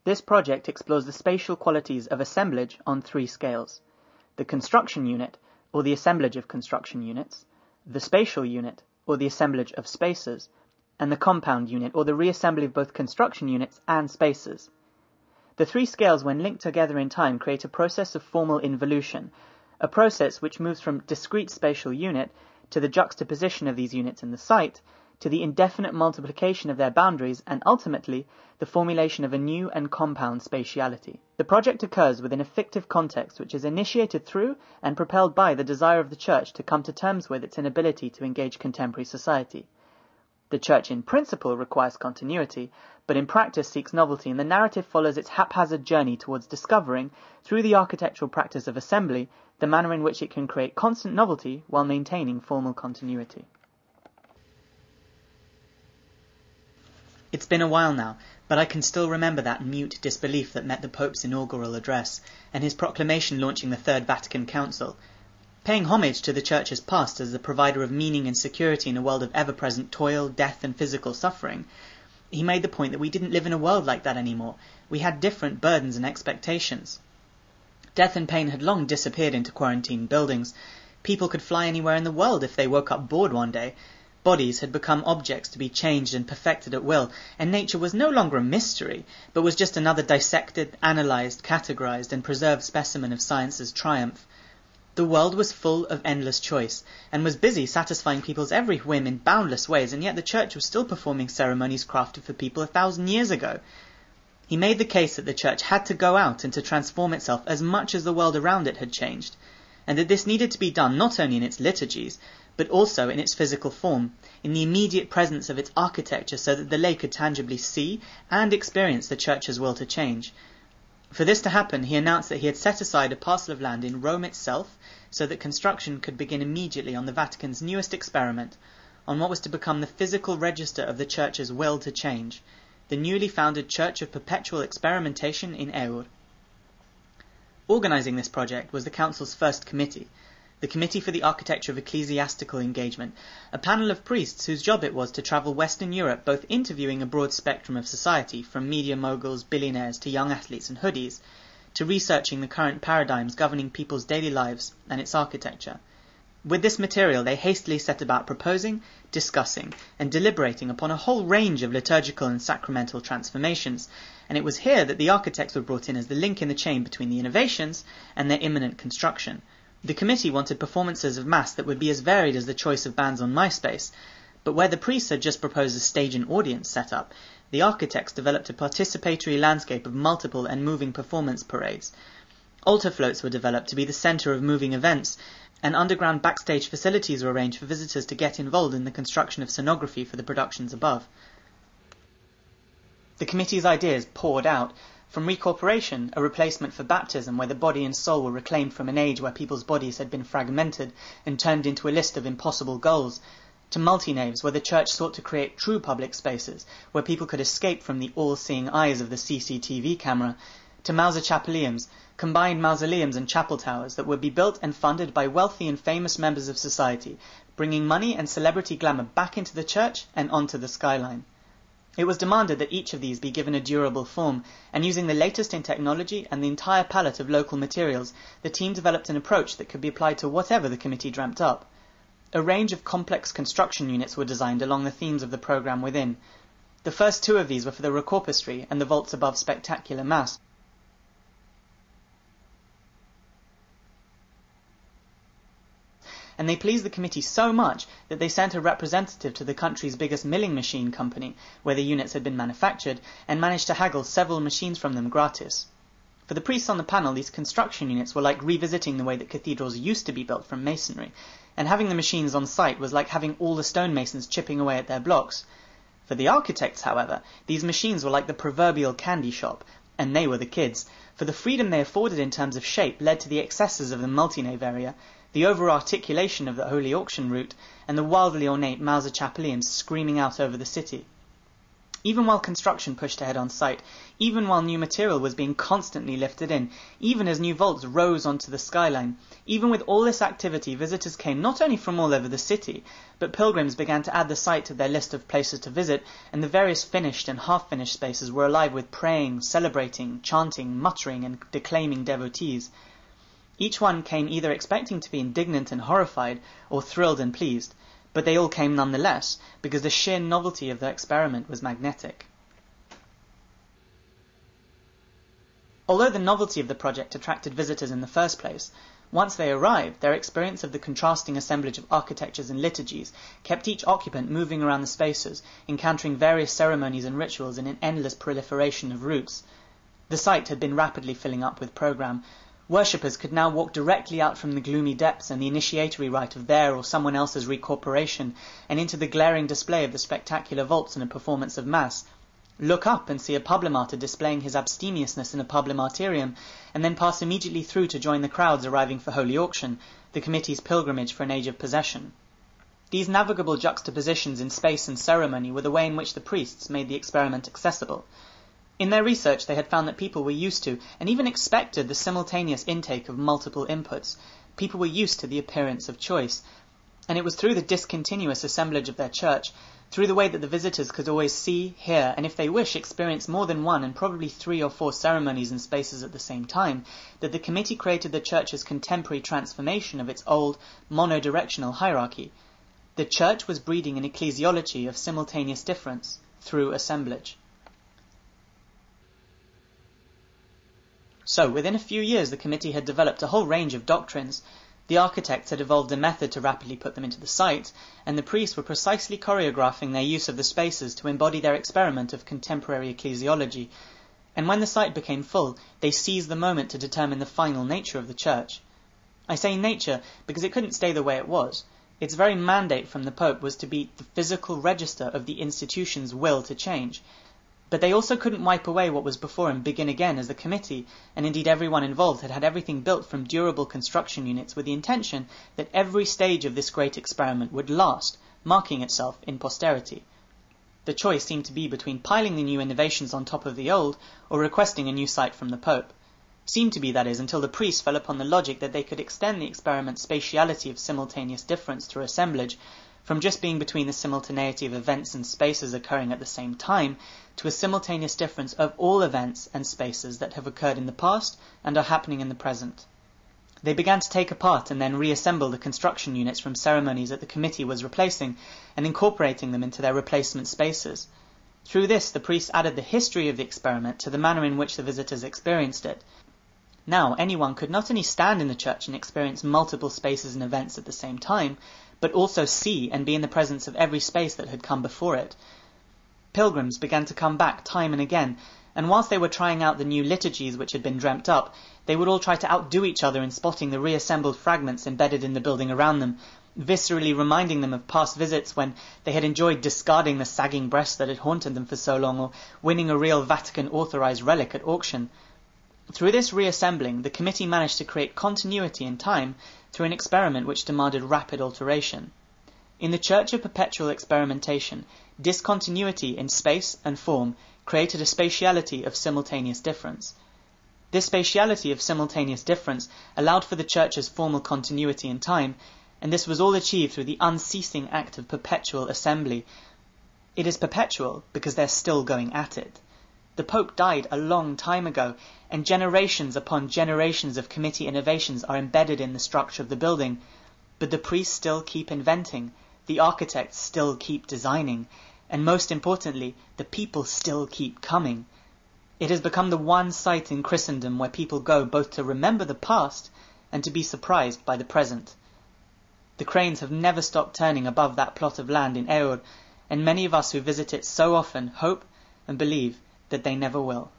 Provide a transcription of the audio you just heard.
This project explores the spatial qualities of assemblage on 3 scales: the construction unit, or the assemblage of construction units, the spatial unit, or the assemblage of spaces, and the compound unit, or the reassembly of both construction units and spaces. The 3 scales, when linked together in time, create a process of formal involution, a process which moves from discrete spatial unit to the juxtaposition of these units in the site, to the indefinite multiplication of their boundaries, and ultimately the formulation of a new and compound spatiality. The project occurs within a fictive context which is initiated through and propelled by the desire of the Church to come to terms with its inability to engage contemporary society. The Church in principle requires continuity, but in practice seeks novelty, and the narrative follows its haphazard journey towards discovering, through the architectural practice of assembly, the manner in which it can create constant novelty while maintaining formal continuity. It's been a while now, but I can still remember that mute disbelief that met the Pope's inaugural address, and his proclamation launching the Third Vatican Council. Paying homage to the Church's past as the provider of meaning and security in a world of ever-present toil, death and physical suffering, he made the point that we didn't live in a world like that anymore. We had different burdens and expectations. Death and pain had long disappeared into quarantined buildings. People could fly anywhere in the world if they woke up bored one day. Bodies had become objects to be changed and perfected at will, and nature was no longer a mystery, but was just another dissected, analysed, categorised and preserved specimen of science's triumph. The world was full of endless choice, and was busy satisfying people's every whim in boundless ways, and yet the Church was still performing ceremonies crafted for people 1,000 years ago. He made the case that the Church had to go out and to transform itself as much as the world around it had changed, and that this needed to be done not only in its liturgies, but also in its physical form, in the immediate presence of its architecture, so that the lay could tangibly see and experience the Church's will to change. For this to happen, he announced that he had set aside a parcel of land in Rome itself, so that construction could begin immediately on the Vatican's newest experiment, on what was to become the physical register of the Church's will to change, the newly founded Church of Perpetual Experimentation in Eur. Organising this project was the Council's first committee, the Committee for the Architecture of Ecclesiastical Engagement, a panel of priests whose job it was to travel Western Europe, both interviewing a broad spectrum of society, from media moguls, billionaires to young athletes and hoodies, to researching the current paradigms governing people's daily lives and its architecture. With this material they hastily set about proposing, discussing, and deliberating upon a whole range of liturgical and sacramental transformations, and it was here that the architects were brought in as the link in the chain between the innovations and their imminent construction. The committee wanted performances of Mass that would be as varied as the choice of bands on MySpace, but where the priests had just proposed a stage and audience setup, the architects developed a participatory landscape of multiple and moving performance parades. Altar floats were developed to be the centre of moving events, and underground backstage facilities were arranged for visitors to get involved in the construction of scenography for the productions above. The committee's ideas poured out, from recorporation, a replacement for baptism where the body and soul were reclaimed from an age where people's bodies had been fragmented and turned into a list of impossible goals, to multi-naves where the Church sought to create true public spaces where people could escape from the all-seeing eyes of the CCTV camera, to mausochapeliums, combined mausoleums and chapel towers that would be built and funded by wealthy and famous members of society, bringing money and celebrity glamour back into the Church and onto the skyline. It was demanded that each of these be given a durable form, and using the latest in technology and the entire palette of local materials, the team developed an approach that could be applied to whatever the committee dreamt up. A range of complex construction units were designed along the themes of the programme within. The first 2 of these were for the recorpistry and the vaults above spectacular Mass, and they pleased the committee so much that they sent a representative to the country's biggest milling machine company, where the units had been manufactured, and managed to haggle several machines from them gratis. For the priests on the panel, these construction units were like revisiting the way that cathedrals used to be built from masonry, and having the machines on site was like having all the stonemasons chipping away at their blocks. For the architects, however, these machines were like the proverbial candy shop, and they were the kids, for the freedom they afforded in terms of shape led to the excesses of the multi-nave area, the over-articulation of the Holy Auction route, and the wildly ornate mausochapeliums screaming out over the city. Even while construction pushed ahead on site, even while new material was being constantly lifted in, even as new vaults rose onto the skyline, even with all this activity, visitors came not only from all over the city, but pilgrims began to add the site to their list of places to visit, and the various finished and half-finished spaces were alive with praying, celebrating, chanting, muttering, and declaiming devotees. Each one came either expecting to be indignant and horrified, or thrilled and pleased, but they all came nonetheless, because the sheer novelty of the experiment was magnetic. Although the novelty of the project attracted visitors in the first place, once they arrived, their experience of the contrasting assemblage of architectures and liturgies kept each occupant moving around the spaces, encountering various ceremonies and rituals in an endless proliferation of routes. The site had been rapidly filling up with program. Worshippers could now walk directly out from the gloomy depths and the initiatory rite of their or someone else's recorporation and into the glaring display of the spectacular vaults and a performance of Mass, look up and see a publimater displaying his abstemiousness in a publimaterium, and then pass immediately through to join the crowds arriving for Holy Auction, the committee's pilgrimage for an age of possession. These navigable juxtapositions in space and ceremony were the way in which the priests made the experiment accessible. In their research, they had found that people were used to, and even expected, the simultaneous intake of multiple inputs. People were used to the appearance of choice. And it was through the discontinuous assemblage of their church, through the way that the visitors could always see, hear, and if they wish, experience more than one and probably 3 or 4 ceremonies and spaces at the same time, that the committee created the church's contemporary transformation of its old, monodirectional hierarchy. The church was breeding an ecclesiology of simultaneous difference through assemblage. So, within a few years, the committee had developed a whole range of doctrines. The architects had evolved a method to rapidly put them into the site, and the priests were precisely choreographing their use of the spaces to embody their experiment of contemporary ecclesiology. And when the site became full, they seized the moment to determine the final nature of the church. I say nature because it couldn't stay the way it was. Its very mandate from the Pope was to be the physical register of the institution's will to change. But they also couldn't wipe away what was before and begin again, as the committee, and indeed everyone involved, had had everything built from durable construction units with the intention that every stage of this great experiment would last, marking itself in posterity. The choice seemed to be between piling the new innovations on top of the old, or requesting a new site from the Pope. Seemed to be, that is, until the priests fell upon the logic that they could extend the experiment's spatiality of simultaneous difference through assemblage, from just being between the simultaneity of events and spaces occurring at the same time, to a simultaneous difference of all events and spaces that have occurred in the past and are happening in the present. They began to take apart and then reassemble the construction units from ceremonies that the committee was replacing, and incorporating them into their replacement spaces. Through this, the priests added the history of the experiment to the manner in which the visitors experienced it. Now, anyone could not only stand in the church and experience multiple spaces and events at the same time, but also see and be in the presence of every space that had come before it. Pilgrims began to come back time and again, and whilst they were trying out the new liturgies which had been dreamt up, they would all try to outdo each other in spotting the reassembled fragments embedded in the building around them, viscerally reminding them of past visits when they had enjoyed discarding the sagging breast that had haunted them for so long, or winning a real Vatican-authorized relic at auction. Through this reassembling, the committee managed to create continuity in time through an experiment which demanded rapid alteration. In the Church of Perpetual Experimentation, discontinuity in space and form created a spatiality of simultaneous difference. This spatiality of simultaneous difference allowed for the Church's formal continuity in time, and this was all achieved through the unceasing act of perpetual assembly. It is perpetual because they're still going at it. The Pope died a long time ago, and generations upon generations of committee innovations are embedded in the structure of the building, but the priests still keep inventing, the architects still keep designing, and most importantly, the people still keep coming. It has become the one site in Christendom where people go both to remember the past and to be surprised by the present. The cranes have never stopped turning above that plot of land in Eur, and many of us who visit it so often hope and believe that they never will.